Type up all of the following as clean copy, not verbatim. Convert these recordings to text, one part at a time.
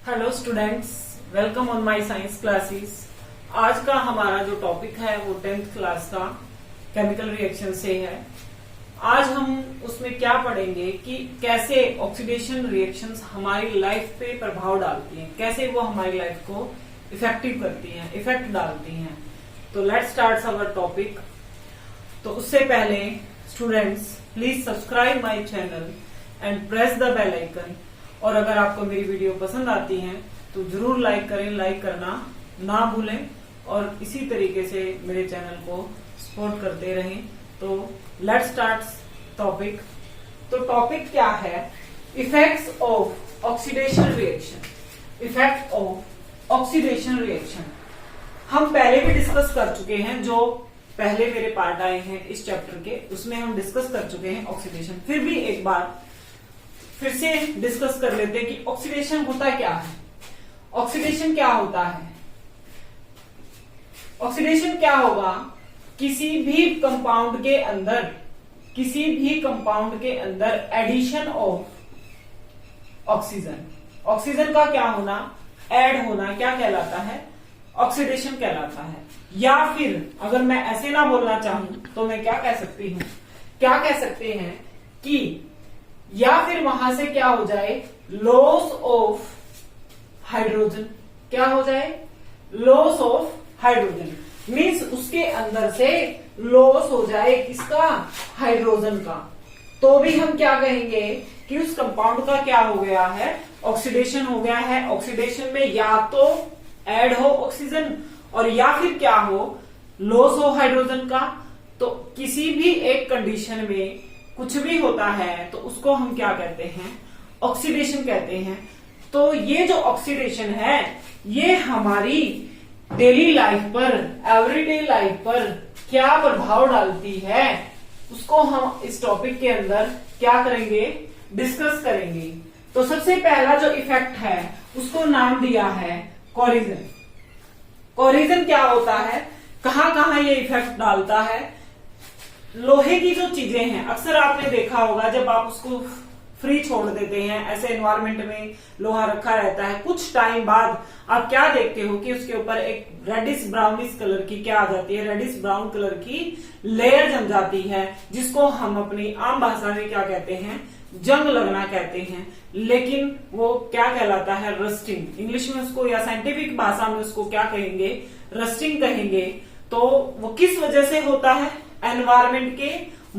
Hello students, welcome on my science classes. आज का हमारा जो टॉपिक है वो 10th क्लास का केमिकल रिएक्शन से है। आज हम उसमें क्या पढ़ेंगे कि कैसे ऑक्सीडेशन रिएक्शंस हमारी लाइफ पे प्रभाव डालती हैं, कैसे वो हमारी लाइफ को इफेक्टिव करती हैं, इफेक्ट डालती हैं। तो लेट्स स्टार्ट अवर टॉपिक। तो उससे पहले students, please subscribe my channel and press the bell icon. और अगर आपको मेरी वीडियो पसंद आती है तो जरूर लाइक करें, लाइक करना ना भूलें और इसी तरीके से मेरे चैनल को सपोर्ट करते रहें। तो लेट्स स्टार्ट टॉपिक। तो टॉपिक क्या है? Effects of oxidation reaction. Effect of oxidation reaction हम पहले भी डिस्कस कर चुके हैं। जो पहले मेरे पार्ट आए हैं इस चैप्टर के, उसमें हम डिस्कस कर चुके हैं ऑक्सीडेशन। फिर भी एक बार फिर से डिस्कस कर लेते हैं कि ऑक्सीडेशन होता क्या है। ऑक्सीडेशन क्या होता है? ऑक्सीडेशन क्या होगा? किसी भी कंपाउंड के अंदर एडिशन ऑफ ऑक्सीजन। ऑक्सीजन का क्या होना, ऐड होना, क्या कहलाता है? ऑक्सीडेशन कहलाता है। या फिर अगर मैं ऐसे ना बोलना चाहूं तो मैं क्या कह सकती हूं? क्या कह सकते हैं कि या फिर वहां से क्या हो जाए, लॉस ऑफ हाइड्रोजन। क्या हो जाए? लॉस ऑफ हाइड्रोजन मीन्स उसके अंदर से लॉस हो जाए किसका? हाइड्रोजन का। तो भी हम क्या कहेंगे कि उस कंपाउंड का क्या हो गया है? ऑक्सीडेशन हो गया है। ऑक्सीडेशन में या तो ऐड हो ऑक्सीजन और या फिर क्या हो, लॉस हो हाइड्रोजन का। तो किसी भी एक कंडीशन में कुछ भी होता है तो उसको हम क्या कहते हैं? ऑक्सीडेशन कहते हैं। तो ये जो ऑक्सीडेशन है ये हमारी डेली लाइफ पर, एवरीडे लाइफ पर क्या प्रभाव डालती है, उसको हम इस टॉपिक के अंदर क्या करेंगे? डिस्कस करेंगे। तो सबसे पहला जो इफेक्ट है उसको नाम दिया है कोरिजन। कोरिजन क्या होता है, कहां कहां ये इफेक्ट डालता है? लोहे की जो चीजें हैं, अक्सर आपने देखा होगा जब आप उसको फ्री छोड़ देते हैं, ऐसे एनवायरमेंट में लोहा रखा रहता है, कुछ टाइम बाद आप क्या देखते हो कि उसके ऊपर एक रेडिश ब्राउनिश कलर की क्या आ जाती है? रेडिश ब्राउन कलर की लेयर जम जाती है, जिसको हम अपनी आम भाषा में क्या कहते हैं? जंग लगना कहते हैं। लेकिन वो क्या कहलाता है? रस्टिंग। इंग्लिश में उसको या साइंटिफिक भाषा में उसको क्या कहेंगे? रस्टिंग कहेंगे। तो वो किस वजह से होता है? एनवायरमेंट के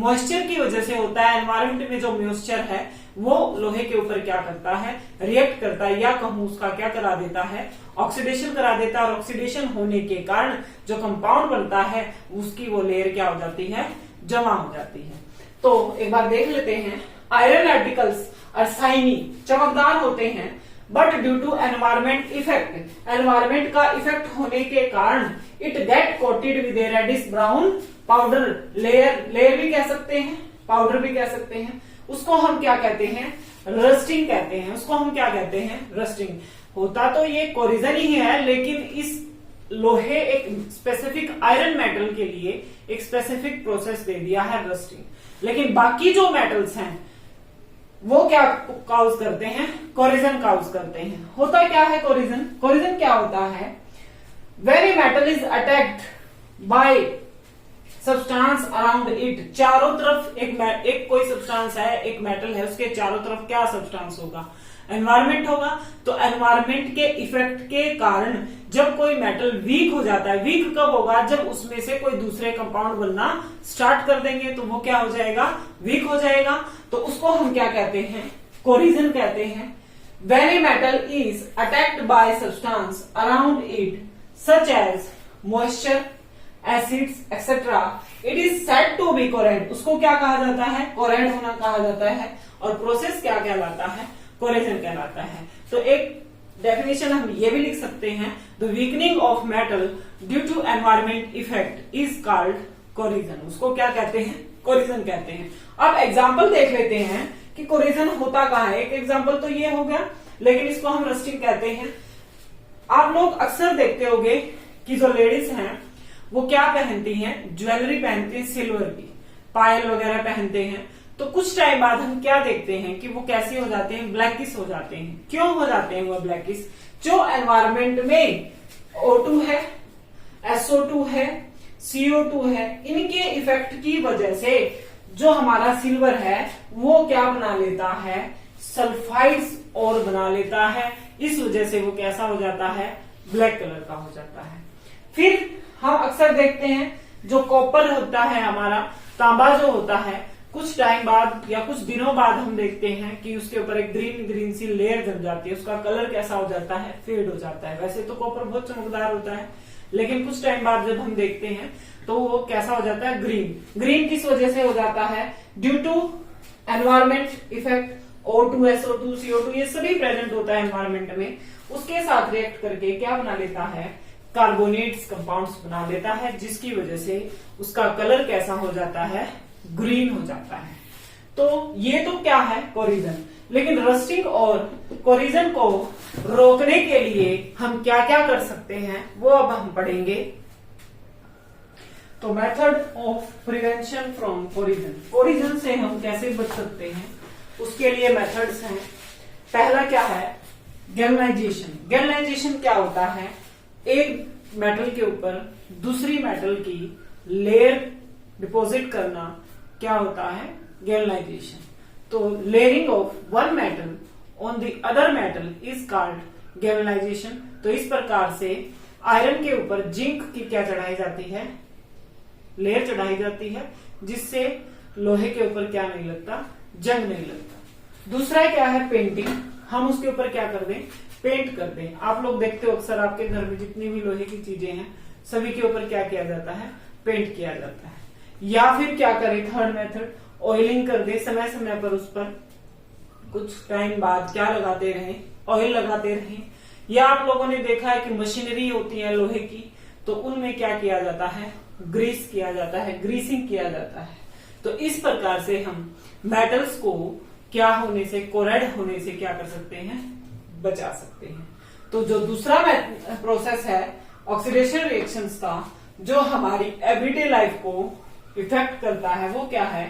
मॉइस्चर की वजह से होता है। एनवायरमेंट में जो मॉइस्चर है वो लोहे के ऊपर क्या करता है? रिएक्ट करता है, या कहूं उसका क्या करा देता है? ऑक्सीडेशन करा देता है। और ऑक्सीडेशन होने के कारण जो कंपाउंड बनता है उसकी वो लेयर क्या हो जाती है? जमा हो जाती है। तो एक बार देख लेते हैं। आयरन आर्टिकल्स और शाइनी, चमकदार होते हैं, but due to environment effect, environment का इफेक्ट होने के कारण it get coated with a reddish brown powder layer. Layer भी कह सकते हैं, पाउडर भी कह सकते हैं। उसको हम क्या कहते हैं? रस्टिंग कहते हैं। उसको हम क्या कहते हैं? रस्टिंग। होता तो ये कोरिजन ही है, लेकिन इस लोहे एक स्पेसिफिक आयरन मेटल के लिए एक स्पेसिफिक प्रोसेस दे दिया है, रस्टिंग। लेकिन बाकी जो मेटल्स हैं वो क्या काउज करते हैं? कोरिजन काउज करते हैं। होता क्या है कोरिजन? कोरिजन क्या होता है? Very metal is attacked by substance around it. चारों तरफ एक कोई सब्सटेंस है, एक मेटल है, उसके चारों तरफ क्या सब्सटेंस होगा? एनवायरमेंट होगा। तो एनवायरमेंट के इफेक्ट के कारण जब कोई मेटल वीक हो जाता है, वीक कब होगा? जब उसमें से कोई दूसरे कंपाउंड बनना स्टार्ट कर देंगे तो वो क्या हो जाएगा? वीक हो जाएगा। तो उसको हम क्या कहते हैं? कोरिजन कहते हैं। Very metal is attacked by substance around it such as moisture, acids etcetera, it is said to be corroded. उसको क्या कहा जाता है? कोरेंट होना कहा जाता है। और प्रोसेस क्या कहलाता है? कोरिजन कहलाता है। तो एक डेफिनेशन हम ये भी लिख सकते हैं, the weakening of metal due to environment effect is called corrosion. उसको क्या कहते हैं? कोरिजन कहते हैं। अब एग्जाम्पल देख लेते हैं कि कोरिजन होता कहाँ है। एक एग्जाम्पल तो ये हो गया, लेकिन इसको हम रस्टिंग कहते हैं। आप लोग अक्सर देखते होंगे कि जो लेडीज हैं वो क्या पहनती हैं? ज्वेलरी पहनती हैं, सिल्वर की पायल वगैरह पहनते हैं। तो कुछ टाइम बाद हम क्या देखते हैं कि वो कैसे हो जाते हैं, ब्लैकिश हो जाते हैं। क्यों हो जाते हैं वो ब्लैकिश? जो एनवायरमेंट में O2 है, SO2 है, CO2 है, इनके इफेक्ट की वजह से जो हमारा सिल्वर है वो क्या बना लेता है, सल्फाइड्स और बना लेता है। इस वजह से वो कैसा हो जाता है, ब्लैक कलर का हो जाता है। फिर हम अक्सर देखते हैं जो कॉपर होता है हमारा, तांबा जो होता है, कुछ टाइम बाद या कुछ दिनों बाद हम देखते हैं कि उसके ऊपर एक ग्रीन ग्रीन सी लेयर जम जाती है, उसका कलर कैसा हो जाता है, फेड हो जाता है। वैसे तो कॉपर बहुत चमकदार होता है, लेकिन कुछ टाइम बाद जब हम देखते हैं तो वो कैसा हो जाता है, ग्रीन। ग्रीन किस वजह से हो जाता है? Due to environment effect, O2, SO2, CO2 ये सभी प्रेजेंट होता है एनवायरमेंट में। उसके साथ रिएक्ट करके क्या बना लेता है, कार्बोनेट्स कंपाउंड्स बना लेता है, जिसकी वजह से उसका कलर कैसा हो जाता है, ग्रीन हो जाता है। तो ये तो क्या है, कोरिजन। लेकिन रस्टिंग और कोरिजन को रोकने के लिए हम क्या क्या कर सकते हैं वो अब हम पढ़ेंगे। तो method of prevention from corrosion, corrosion से हम कैसे बच सकते हैं उसके लिए मेथड्स हैं। पहला क्या है, गैल्वेनाइजेशन। गैल्वेनाइजेशन क्या होता है, एक मेटल के ऊपर दूसरी मेटल की लेयर डिपॉजिट करना क्या होता है, गैल्वेनाइजेशन। तो layering of one metal on the other metal is called galvanisation. तो इस प्रकार से आयरन के ऊपर जिंक की क्या चढ़ाई जाती है, लेयर चढ़ाई जाती है, जिससे लोहे के ऊपर क्या नहीं लगता, जंग नहीं लगता। दूसरा क्या है, पेंटिंग। हम उसके ऊपर क्या कर दें, पेंट कर दें। आप लोग देखते हो अक्सर आपके घर में जितनी भी लोहे की चीजें हैं सभी के ऊपर क्या किया जाता है, पेंट किया जाता है। या फिर क्या करें, थर्ड मेथड, ऑयलिंग कर दे। समय समय पर उस पर कुछ टाइम बाद क्या लगाते रहे, ऑयल लगाते रहे। या आप लोगों ने देखा है कि मशीनरी होती है लोहे की, तो उनमें क्या किया जाता है, ग्रीस किया जाता है, ग्रीसिंग किया जाता है। तो इस प्रकार से हम मेटल्स को क्या होने से, कोरेड होने से क्या कर सकते हैं, बचा सकते हैं। तो जो दूसरा प्रोसेस है ऑक्सीडेशन रिएक्शंस का, जो हमारी एवरीडे लाइफ को इफेक्ट करता है, वो क्या है,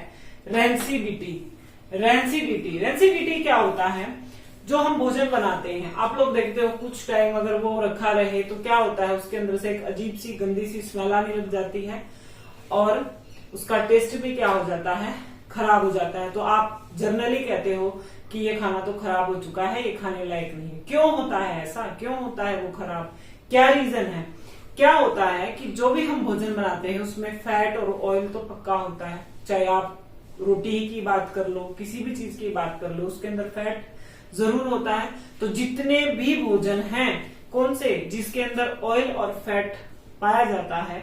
रेंसिडिटी। रेंसिडिटी, रेंसिडिटी क्या होता है, जो हम भोजन बनाते हैं, आप लोग देखते हो कुछ टाइम अगर वो रखा रहे तो क्या होता है, उसके अंदर से एक अजीब सी गंदी सी स्मेल आने लग जाती है और उसका टेस्ट भी क्या हो जाता है, खराब हो जाता है। तो आप जनरली कहते हो कि ये खाना तो खराब हो चुका है, ये खाने लायक नहीं है। क्यों होता है ऐसा, क्यों होता है वो खराब, क्या रीजन है? क्या होता है कि जो भी हम भोजन बनाते हैं उसमें फैट और ऑयल तो पक्का होता है। चाहे आप रोटी की बात कर लो, किसी भी चीज की बात कर लो, उसके अंदर फैट जरूर होता है। तो जितने भी भोजन हैं, कौन से, जिसके अंदर ऑयल और फैट पाया जाता है,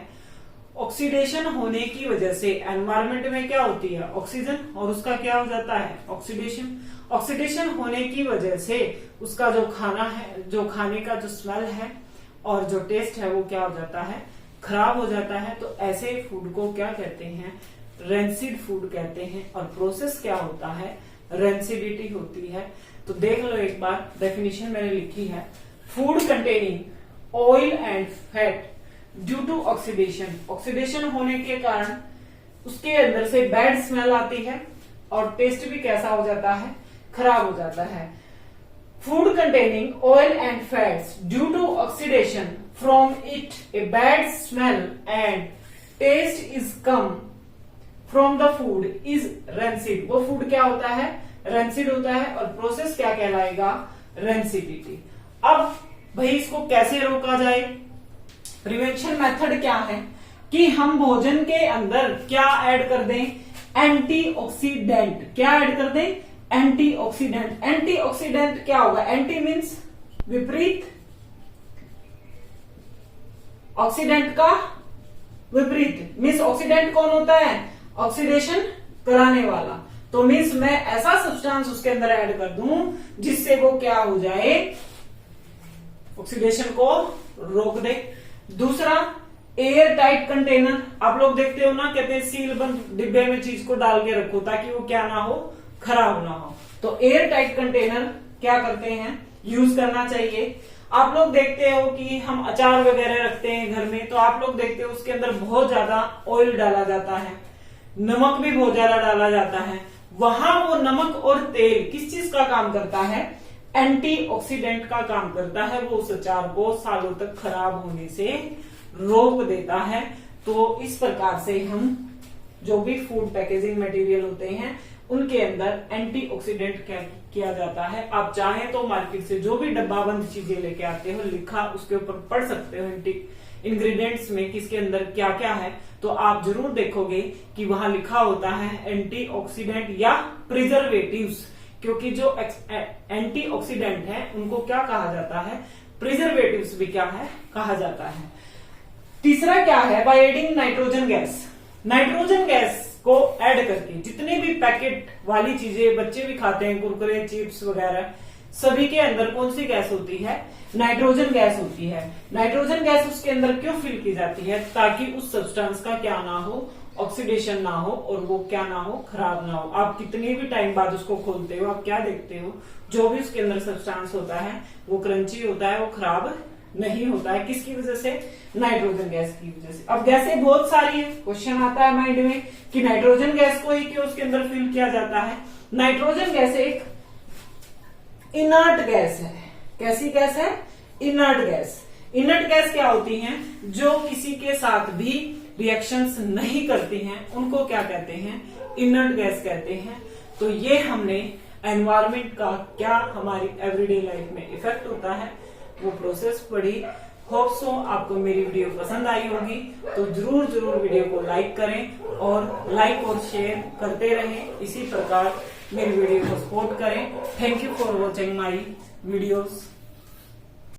ऑक्सीडेशन होने की वजह से एनवायरमेंट में क्या होती है, ऑक्सीजन, और उसका क्या हो जाता है, ऑक्सीडेशन। ऑक्सीडेशन होने की वजह से उसका जो खाना है, जो खाने का जो स्मेल है और जो टेस्ट है वो क्या हो जाता है, खराब हो जाता है। तो ऐसे फूड को क्या कहते हैं, रेंसिड फूड कहते हैं। और प्रोसेस क्या होता है, रेंसिडिटी होती है। तो देख लो एक बार, डेफिनेशन मैंने लिखी है, food containing oil and fat due to oxidation. Oxidation होने के कारण उसके अंदर से बैड स्मेल आती है और टेस्ट भी कैसा हो जाता है, खराब हो जाता है। Food containing oil and fats due to oxidation from it a bad smell and taste is come from the food is rancid. वो फूड क्या होता है, रेंसिड होता है। और प्रोसेस क्या कहलाएगा, रेंसिडिटी। अब भाई इसको कैसे रोका जाए, प्रिवेंशन मेथड क्या है कि हम भोजन के अंदर क्या ऐड कर दें, एंटीऑक्सीडेंट। क्या ऐड कर दें, एंटीऑक्सीडेंट। एंटीऑक्सीडेंट क्या होगा, एंटी मीन्स विपरीत, ऑक्सीडेंट का विपरीत। मीन्स ऑक्सीडेंट कौन होता है, ऑक्सीडेशन कराने वाला। तो मीन्स मैं ऐसा सब्सटेंस उसके अंदर ऐड कर दूं जिससे वो क्या हो जाए, ऑक्सीडेशन को रोक दे। दूसरा, एयर टाइट कंटेनर। आप लोग देखते हो ना, कहते हैं सील बंद डिब्बे में चीज को डाल के रखो ताकि वो क्या ना हो, खराब ना हो। तो एयर टाइट कंटेनर क्या करते हैं, यूज करना चाहिए। आप लोग देखते हो कि हम अचार वगैरह रखते हैं घर में, तो आप लोग देखते हो उसके अंदर बहुत ज्यादा ऑयल डाला जाता है, नमक भी बहुत ज्यादा डाला जाता है। वहां वो नमक और तेल किस चीज का काम करता है, एंटीऑक्सीडेंट का काम करता है। वो उस अचार को सालों तक खराब होने से रोक देता है। तो इस प्रकार से हम जो भी फूड पैकेजिंग मटेरियल होते हैं उनके अंदर एंटीऑक्सीडेंट किया जाता है। आप चाहें तो मार्केट से जो भी डब्बाबंद चीजें लेके आते हो, लिखा उसके ऊपर पढ़ सकते हो इंग्रेडिएंट्स में किसके अंदर क्या क्या है, तो आप जरूर देखोगे कि वहां लिखा होता है एंटीऑक्सीडेंट या प्रिजर्वेटिव्स। क्योंकि जो एंटीऑक्सीडेंट है उनको क्या कहा जाता है, प्रिजर्वेटिव्स भी क्या है कहा जाता है। तीसरा क्या है, by adding nitrogen gas. Nitrogen gas को ऐड करके जितने भी पैकेट वाली चीजें बच्चे भी खाते हैं, कुरकुरे, चिप्स वगैरह, सभी के अंदर कौन सी गैस होती है, नाइट्रोजन गैस होती है। नाइट्रोजन गैस उसके अंदर क्यों फिल की जाती है, ताकि उस सब्सटेंस का क्या ना हो, ऑक्सीडेशन ना हो और वो क्या ना हो, खराब ना हो। आप कितने भी टाइम बाद उसको खोलते हो, आप क्या देखते हो, जो भी उसके अंदर सब्सटेंस होता है वो क्रंची होता है, वो खराब नहीं होता है। किसकी वजह से, नाइट्रोजन गैस की वजह से। अब गैसें बहुत सारी है, क्वेश्चन आता है माइंड में कि नाइट्रोजन गैस को ही क्यों उसके अंदर फिल किया जाता है। नाइट्रोजन गैस एक इनर्ट गैस है। कैसी गैस है, इनर्ट गैस। इनर्ट गैस क्या होती हैं, जो किसी के साथ भी रिएक्शंस नहीं करती हैं, उनको क्या कहते हैं, इनर्ट गैस कहते हैं। तो ये हमने एनवायरमेंट का क्या हमारी एवरीडे लाइफ में इफेक्ट होता है वो प्रोसेस पढ़ी। होप सो आपको मेरी वीडियो पसंद आई होगी। तो जरूर वीडियो को लाइक करें और लाइक और शेयर करते रहें। इसी प्रकार मेरी वीडियो को सपोर्ट करें। Thank you for watching my videos.